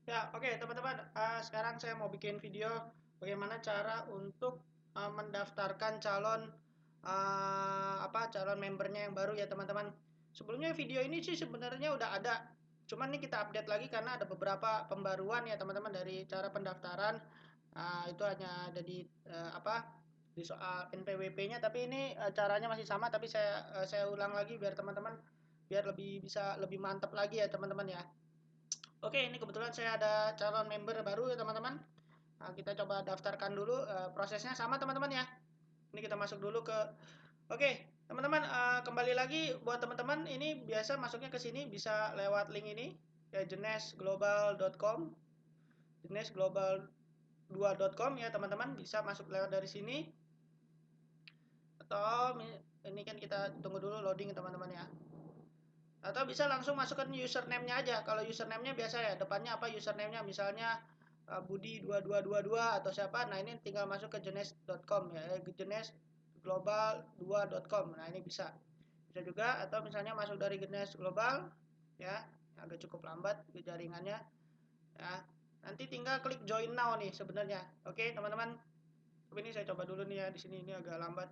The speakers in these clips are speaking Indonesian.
Ya, oke teman-teman. Sekarang saya mau bikin video bagaimana cara untuk mendaftarkan calon membernya yang baru ya teman-teman. Sebelumnya video ini sih sebenarnya udah ada, cuman nih kita update lagi karena ada beberapa pembaruan ya teman-teman dari cara pendaftaran. Itu hanya ada di soal NPWP-nya, tapi ini caranya masih sama, tapi saya ulang lagi biar teman-teman biar bisa lebih mantap lagi ya teman-teman ya. Oke, ini kebetulan saya ada calon member baru ya teman-teman. Nah, kita coba daftarkan dulu. Prosesnya sama teman-teman ya. Ini kita masuk dulu ke. Oke, teman-teman, kembali lagi buat teman-teman ini biasa masuknya ke sini bisa lewat link ini ya, jenesglobal.com, jenesglobal2.com ya teman-teman, bisa masuk lewat dari sini atau ini kan kita tunggu dulu loading teman-teman ya. Atau bisa langsung masukkan username-nya aja. Kalau username-nya biasa ya, depannya apa username-nya, misalnya Budi2222 atau siapa. Nah, ini tinggal masuk ke jenes.com ya, jenesglobal2.com. Nah, ini bisa. Bisa juga atau misalnya masuk dari Jenes Global ya, agak cukup lambat di jaringannya ya. Nanti tinggal klik join now nih sebenarnya. Oke, teman-teman. Ini saya coba dulu nih ya, di sini ini agak lambat.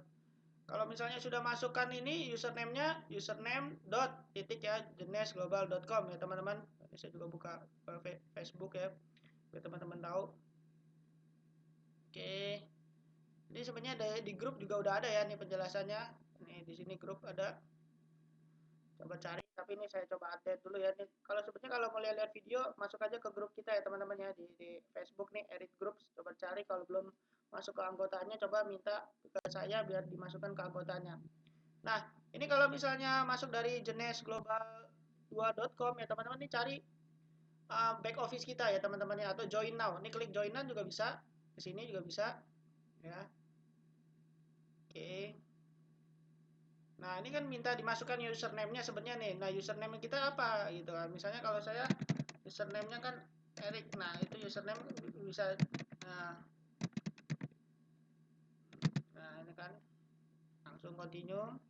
Kalau misalnya sudah masukkan ini username-nya, username dot titik ya, jenesglobal.com ya teman-teman. Ini saya juga buka Facebook ya, biar teman-teman tahu. Oke. Ini sebenarnya di grup juga udah ada ya nih penjelasannya. Nih di sini grup ada. Coba cari, tapi ini saya coba update dulu ya nih. Kalau sebenarnya kalau mau lihat video, masuk aja ke grup kita ya teman-teman ya di Facebook nih, edit groups. Coba cari, kalau belum masuk ke anggotanya, coba minta ke saya biar dimasukkan ke anggotanya. Nah, ini kalau misalnya masuk dari jenesglobal2.com ya teman-teman, ini cari back office kita ya teman-teman ya, atau join now. Ini klik join now juga bisa, ke sini juga bisa ya. Oke. Nah, ini kan minta dimasukkan username-nya sebenarnya nih. Nah, username kita apa gitu. Misalnya kalau saya username-nya kan Erik. Nah, itu username bisa nah, nah ini kan langsung continue.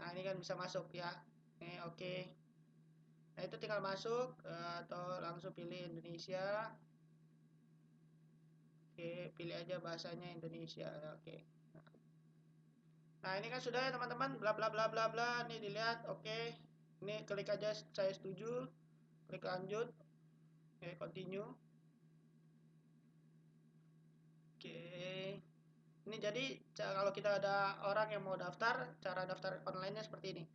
Nah, ini kan bisa masuk ya. Oke, oke. Nah, itu tinggal masuk atau langsung pilih Indonesia. Oke, pilih aja bahasanya Indonesia. Oke. Nah, ini kan sudah ya teman-teman, bla bla bla bla bla. Ini dilihat, oke. Ini klik aja saya setuju, klik lanjut. Oke, continue. Oke. Ini jadi kalau kita ada orang yang mau daftar, cara daftar online-nya seperti ini.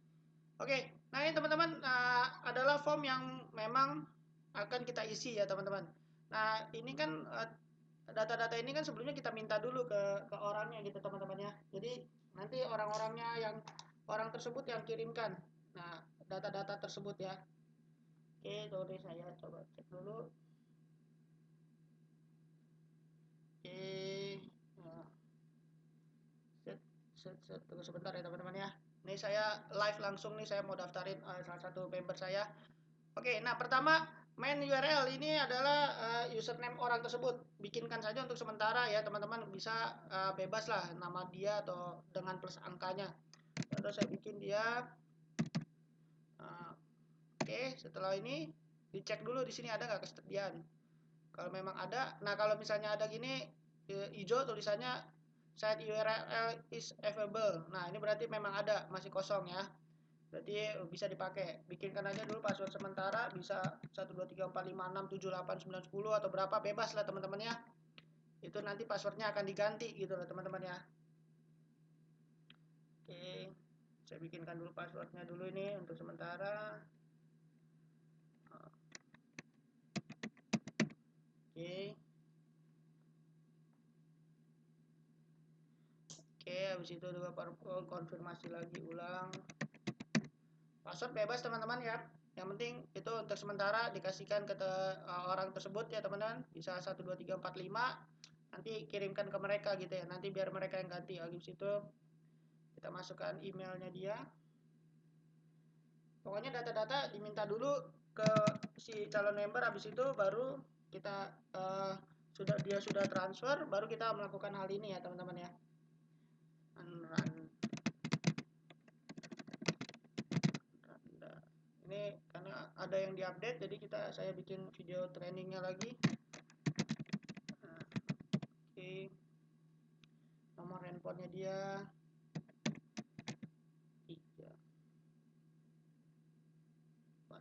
Oke, nah ini teman-teman adalah form yang memang akan kita isi ya teman-teman. Nah ini kan data-data ini kan sebelumnya kita minta dulu ke orangnya gitu teman-teman ya. Jadi nanti orang tersebut yang kirimkan. Nah data-data tersebut ya. Oke, sorry saya coba cek dulu. Oke, nah, tunggu sebentar ya teman-teman ya. Ini saya live langsung nih, saya mau daftarin salah satu member saya. Oke, nah pertama main URL ini adalah username orang tersebut. Bikinkan saja untuk sementara ya teman-teman, bisa bebas lah nama dia atau dengan plus angkanya. Contoh saya bikin dia. Uh, Oke, setelah ini dicek dulu di sini ada nggak kesediaan. Kalau memang ada, nah kalau misalnya ada gini hijau tulisannya site URL is available. Nah ini berarti memang ada, masih kosong ya. Berarti bisa dipakai. Bikinkan aja dulu password sementara, bisa 12345678910 atau berapa, bebas lah teman-teman ya. Itu nanti passwordnya akan diganti gitu loh teman-teman ya. Oke, saya bikinkan dulu passwordnya dulu ini untuk sementara. Oke. Oke, habis itu juga konfirmasi lagi ulang. Password bebas teman-teman ya. Yang penting itu untuk sementara dikasihkan ke orang tersebut ya teman-teman. Bisa 12345. Nanti kirimkan ke mereka gitu ya. Nanti biar mereka yang ganti. Habis itu kita masukkan emailnya dia. Pokoknya data-data diminta dulu ke si calon member. Habis itu baru kita dia sudah transfer, baru kita melakukan hal ini ya teman-teman ya. Run. Ini karena ada yang diupdate, jadi saya bikin video trainingnya lagi. Nah, oke. Nomor handphonenya dia 3 4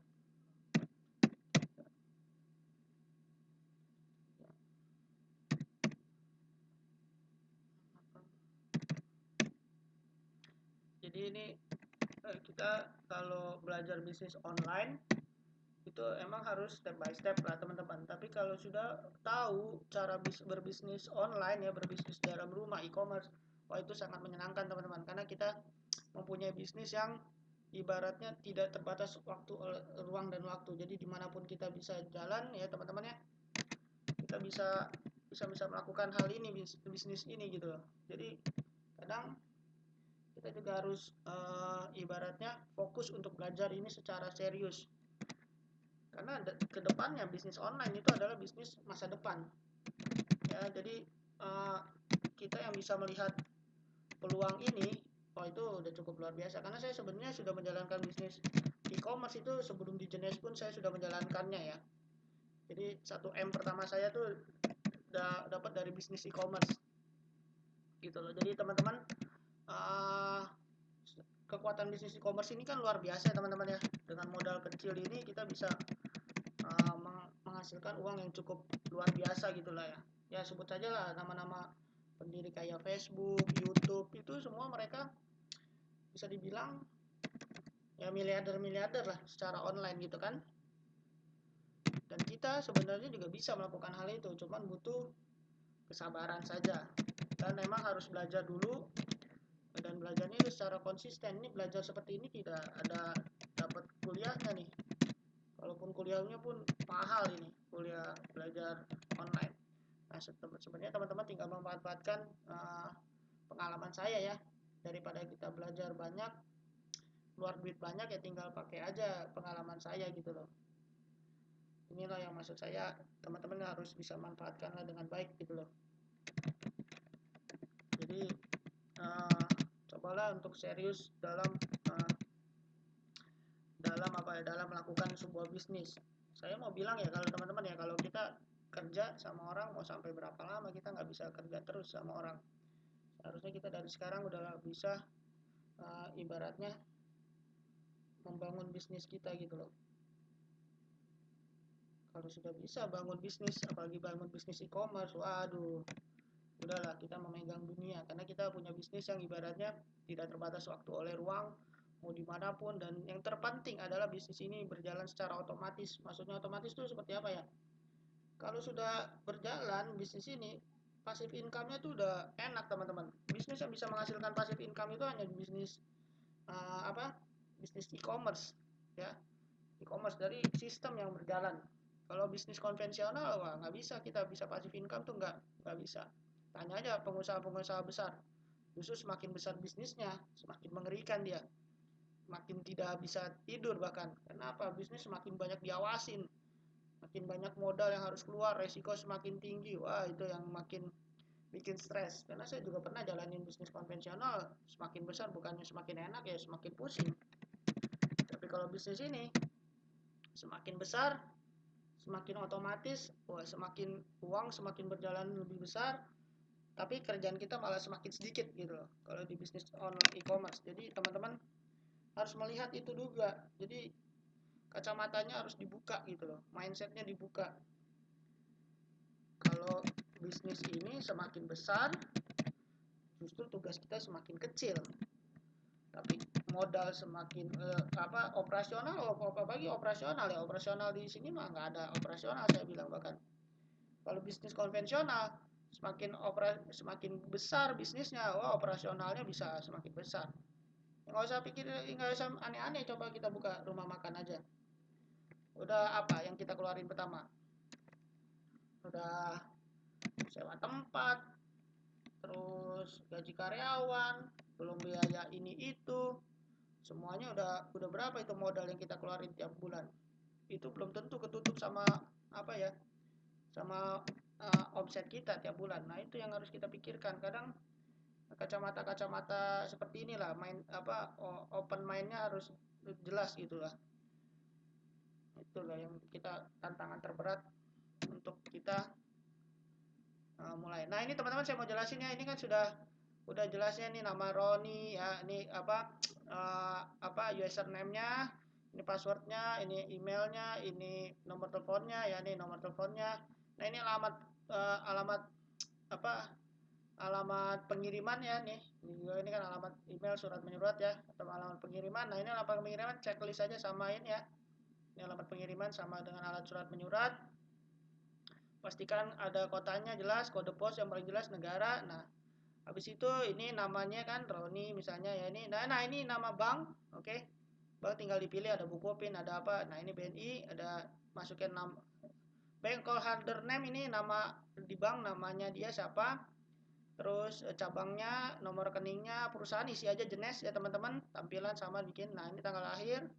Jadi ini kita kalau belajar bisnis online itu emang harus step by step lah teman-teman. Tapi kalau sudah tahu cara berbisnis online ya, berbisnis dalam rumah, e-commerce, wah itu sangat menyenangkan teman-teman, karena kita mempunyai bisnis yang ibaratnya tidak terbatas waktu, ruang dan waktu. Jadi dimanapun kita bisa jalan ya teman-teman ya, kita bisa melakukan hal ini, bisnis ini gitu loh. Jadi kadang kita juga harus ibaratnya fokus untuk belajar ini secara serius, karena kedepannya bisnis online itu adalah bisnis masa depan ya. Jadi kita yang bisa melihat peluang ini, oh itu udah cukup luar biasa, karena saya sebenarnya sudah menjalankan bisnis e-commerce itu sebelum di Jenes pun saya sudah menjalankannya ya. Jadi 1M pertama saya tuh udah dapat dari bisnis e-commerce gitu loh. Jadi teman-teman, kekuatan bisnis e-commerce ini kan luar biasa ya teman-teman ya. Dengan modal kecil ini kita bisa menghasilkan uang yang cukup luar biasa gitulah ya. Ya sebut saja lah nama-nama pendiri kayak Facebook, YouTube, itu semua mereka bisa dibilang ya miliarder lah secara online gitu kan. Dan kita sebenarnya juga bisa melakukan hal itu, cuman butuh kesabaran saja. Dan memang harus belajar dulu, dan belajarnya itu secara konsisten. Ini belajar seperti ini tidak ada dapat kuliahnya nih. Walaupun kuliahnya pun mahal ini, kuliah belajar online. Nah sebenarnya teman-teman tinggal memanfaatkan pengalaman saya ya. Daripada kita belajar banyak, keluar duit banyak, ya tinggal pakai aja pengalaman saya gitu loh. Inilah yang maksud saya, teman-teman harus bisa manfaatkanlah dengan baik gitu loh. Jadi cobalah untuk serius dalam dalam melakukan sebuah bisnis. Saya mau bilang ya, kalau teman-teman ya, kalau kita kerja sama orang mau sampai berapa lama, kita nggak bisa kerja terus sama orang. Harusnya kita dari sekarang udah bisa ibaratnya membangun bisnis kita gitu loh. Kalau sudah bisa bangun bisnis, apalagi bangun bisnis e-commerce, waduh, udahlah kita memegang dunia, karena kita punya bisnis yang ibaratnya tidak terbatas waktu oleh ruang, mau dimanapun. Dan yang terpenting adalah bisnis ini berjalan secara otomatis. Maksudnya otomatis itu seperti apa ya? Kalau sudah berjalan bisnis ini, passive income-nya tuh udah enak teman-teman. Bisnis yang bisa menghasilkan passive income itu hanya bisnis bisnis e-commerce ya. E-commerce dari sistem yang berjalan. Kalau bisnis konvensional, wah nggak bisa, kita bisa passive income tuh nggak bisa. Tanya aja pengusaha-pengusaha besar, justru semakin besar bisnisnya semakin mengerikan dia, makin tidak bisa tidur bahkan. Kenapa? Bisnis semakin banyak diawasin, makin banyak modal yang harus keluar, resiko semakin tinggi. Wah itu yang makin bikin stres. Karena saya juga pernah jalanin bisnis konvensional, semakin besar bukannya semakin enak ya, semakin pusing. Tapi kalau bisnis ini semakin besar, semakin otomatis, wah semakin uang semakin berjalan lebih besar, tapi kerjaan kita malah semakin sedikit gitu loh kalau di bisnis online e-commerce. Jadi teman-teman harus melihat itu juga. Jadi kacamatanya harus dibuka gitu loh, mindsetnya dibuka. Kalau bisnis ini semakin besar, justru tugas kita semakin kecil. Tapi modal semakin operasional, bagi operasional ya, operasional di sini mah nggak ada operasional saya bilang. Bahkan kalau bisnis konvensional, semakin besar bisnisnya, wah operasionalnya bisa semakin besar. Nggak usah pikir, nggak usah aneh-aneh, coba kita buka rumah makan aja. Udah apa yang kita keluarin pertama? Udah sewa tempat, terus gaji karyawan, belum biaya ini itu, semuanya udah berapa itu modal yang kita keluarin tiap bulan. Itu belum tentu ketutup sama sama omset kita tiap bulan. Nah itu yang harus kita pikirkan. Kadang kacamata seperti inilah, open mindnya harus jelas gitulah Itulah yang kita tantangan terberat untuk kita mulai. Nah ini teman-teman saya mau jelasin ya, ini kan udah jelasnya nih nama Roni ya, ini apa username-nya, ini passwordnya, ini emailnya, ini nomor teleponnya ya, ini nomor teleponnya. Nah ini alamat apa alamat pengiriman ya nih. Ini kan alamat email surat menyurat ya, atau alamat pengiriman. Nah ini alamat pengiriman, checklist aja samain ya. Ini alamat pengiriman sama dengan alat surat menyurat. Pastikan ada kotanya jelas, kode pos yang paling jelas, negara. Nah, habis itu ini namanya kan Roni misalnya ya ini. Nah ini nama bank, oke. Bank tinggal dipilih, ada buku PIN, ada apa. Nah, ini BNI, ada masukin nama bank holder name, ini nama di bank namanya dia siapa. Terus cabangnya, nomor rekeningnya, perusahaan isi aja jenis ya teman-teman, tampilan sama bikin. Nah, ini tanggal lahir.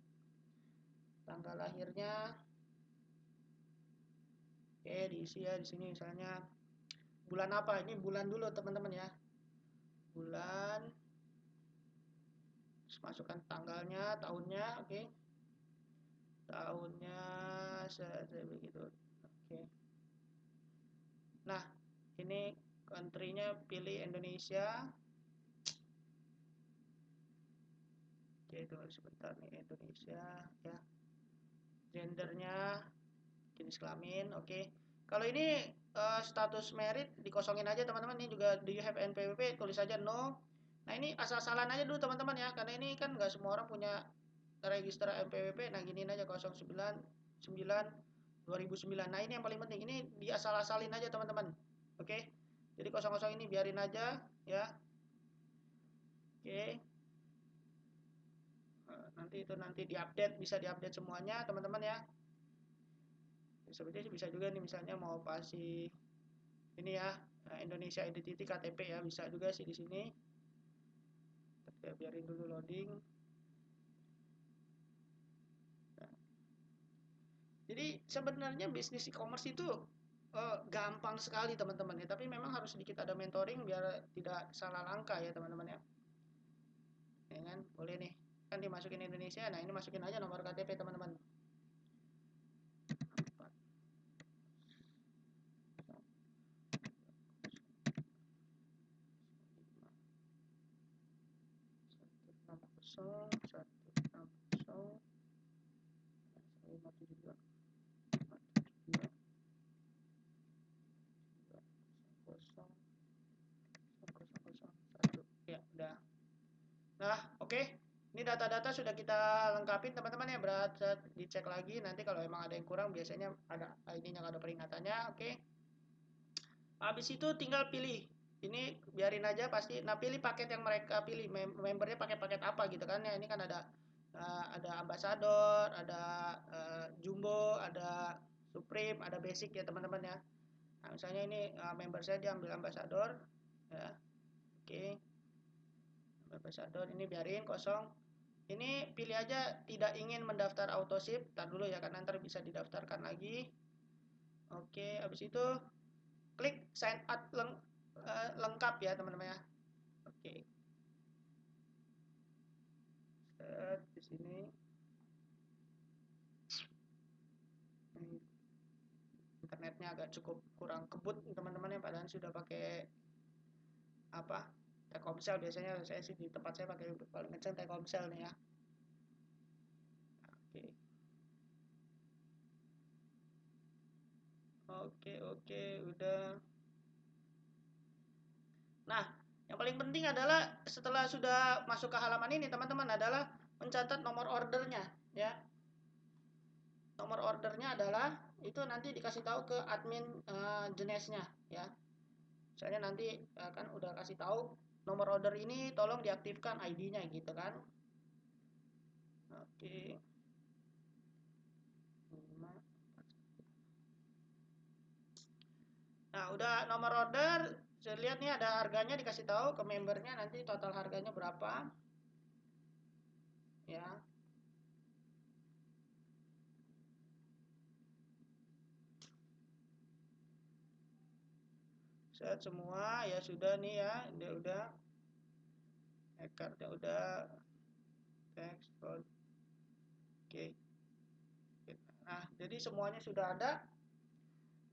Tanggal lahirnya oke, diisi ya di sini misalnya bulan apa? Ini bulan dulu teman-teman ya. Bulan, terus masukkan tanggalnya, tahunnya, oke. Tahunnya begitu. Oke. Nah, ini country-nya pilih Indonesia. Oke, itu sebentar nih Indonesia ya. Gendernya jenis kelamin, oke. Kalau ini status merit dikosongin aja teman-teman. Ini juga do you have NPWP, tulis aja no. Nah ini asal-asalan aja dulu teman-teman ya, karena ini kan nggak semua orang punya register NPWP. Nah giniin aja 09 9 2009. Nah ini yang paling penting, ini diasal-asalin aja teman-teman, oke. Jadi 00 ini biarin aja ya, oke. Nanti diupdate, bisa diupdate semuanya teman-teman ya. Sebenarnya bisa juga nih misalnya mau pasti ini ya, Indonesia Identity KTP ya, bisa juga sih di sini. Kita biarin dulu loading. Nah, jadi sebenarnya bisnis e-commerce itu gampang sekali teman-teman ya, tapi memang harus sedikit ada mentoring biar tidak salah langkah ya teman-teman ya. Ya kan, boleh nih. Kan dimasukin Indonesia, nah ini masukin aja nomor KTP teman-teman. Ya, udah. Nah, oke. Ini data-data sudah kita lengkapin teman-teman ya, berarti dicek lagi nanti kalau emang ada yang kurang, biasanya ada ID-nya, ada peringatannya, oke. Habis itu tinggal pilih. Ini biarin aja pasti. Nah, pilih paket yang mereka pilih. Membernya pakai paket apa gitu kan ya. Ini kan ada ambassador, ada jumbo, ada supreme, ada basic ya teman-teman ya. Nah, misalnya ini member saya diambil ambassador ya. Oke. Ambassador ini biarin kosong. Ini pilih aja tidak ingin mendaftar autoship. Tar dulu ya, karena ntar bisa didaftarkan lagi. Oke, habis itu klik sign up lengkap ya teman-teman ya. Oke. Set di sini. Internetnya agak cukup kurang kebut teman-teman ya, padahal sudah pakai apa? Telkomsel. Biasanya saya sih di tempat saya pakai paling kenceng Telkomsel nih ya. Oke. Oke, udah. Nah, yang paling penting adalah setelah sudah masuk ke halaman ini teman-teman adalah mencatat nomor ordernya ya. Nomor ordernya adalah itu nanti dikasih tahu ke admin jenisnya ya. Misalnya nanti kan udah kasih tahu nomor order ini tolong diaktifkan ID-nya gitu kan. Oke. Nah, udah nomor order, saya lihat nih ada harganya dikasih tahu ke membernya, nanti total harganya berapa. Ya. Set semua ya sudah nih ya, udah. Cardnya udah. Text code. Oke. Nah, jadi semuanya sudah ada.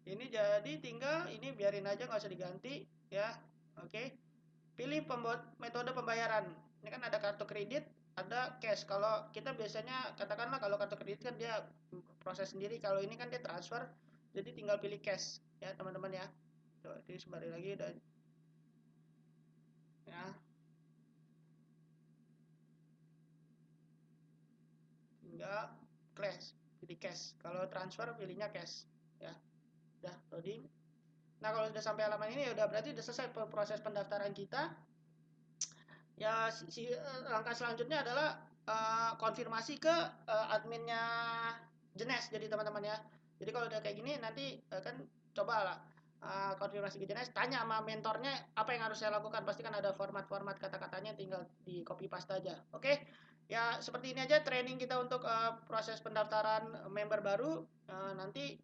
Ini jadi tinggal ini biarin aja, nggak usah diganti ya. Oke. Pilih metode pembayaran. Ini kan ada kartu kredit, ada cash. Kalau kita biasanya katakanlah kalau kartu kredit kan dia proses sendiri, kalau ini kan dia transfer. Jadi tinggal pilih cash ya, teman-teman ya. Coba di kembali lagi dan ya, tinggal pilih cash. Kalau transfer pilihnya cash ya. Udah loading. Nah, kalau sudah sampai halaman ini ya udah berarti udah selesai proses pendaftaran kita. Ya langkah selanjutnya adalah konfirmasi ke adminnya Jenes, jadi teman-teman ya. Jadi kalau udah kayak gini nanti kan cobalah konfirmasi ke Jenes, tanya sama mentornya apa yang harus saya lakukan. Pasti kan ada format-format kata-katanya, tinggal di copy paste aja. Oke. Ya seperti ini aja training kita untuk proses pendaftaran member baru. Nanti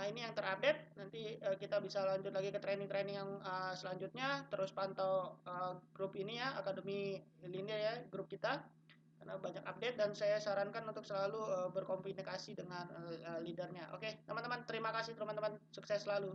ini yang terupdate, nanti kita bisa lanjut lagi ke training-training yang selanjutnya. Terus pantau grup ini ya, Akademi Linde ya, grup kita. Karena banyak update dan saya sarankan untuk selalu berkomunikasi dengan leadernya. Oke, teman-teman, terima kasih teman-teman. Sukses selalu.